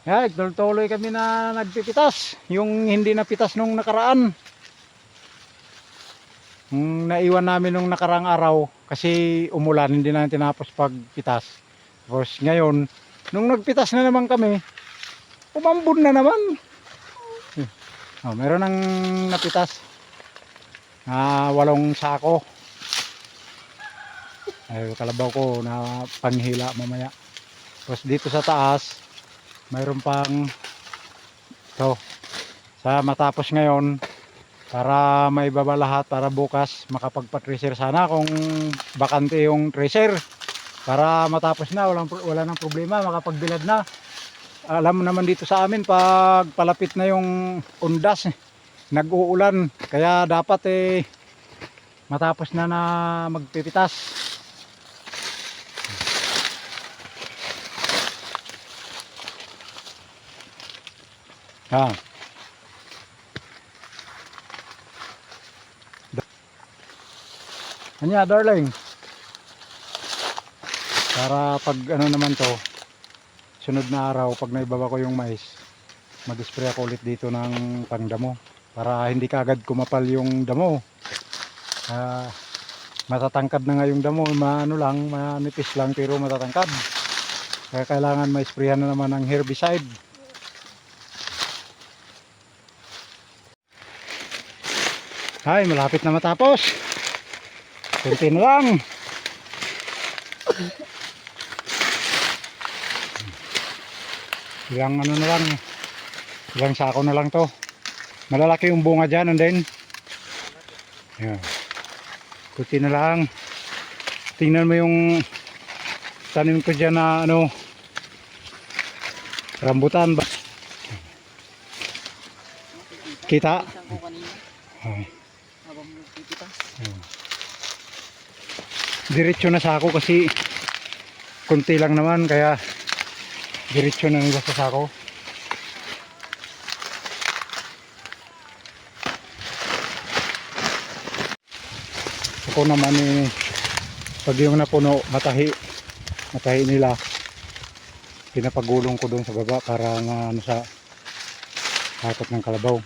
Yeah, tuloy kami na nagpipitas. Yung hindi napitas nung nakaraan. Naiwan namin nung nakaraang araw kasi umulan, hindi namin tinapos pagpitas. Tapos ngayon, nung nagpitas na naman kami, umambon na naman. Oh, meron nang napitas. 8 sako. Ay, kalabaw ko na panghila mamaya. Tapos dito sa taas, mayroon pang to. Sa matapos ngayon, para maibaba lahat, para bukas makapagpa-tracer sana kung bakante yung tracer. Para matapos na, wala nang problema, makapagbilad na. Alam mo naman dito sa amin, pag palapit na yung undas, nag-uulan. Kaya dapat matapos na magpipitas. Anya darling, para pag ano naman to, sunod na araw pag naibaba ko yung mais, mag-spray ako ulit dito ng pangdamo para hindi kaagad kumapal yung damo. Matatangkad na nga yung damo, manipis lang pero matatangkad. Kaya kailangan ma-sprayan na naman ng herbicide. Ay, malapit na matapos. Kunti na lang. Ilang sako na lang to. Malalaki yung bunga dyan, and then yeah. Kunti na lang. Tingnan mo yung tanim ko dyan na rambutan ba? Kita? Ay. Diretso na sa ako kasi kunti lang naman, kaya diretso na nila sa sako. Ako naman pag yung napuno, matahi nila, pinapagulong ko doon sa baba para sa hakot ng kalabaw.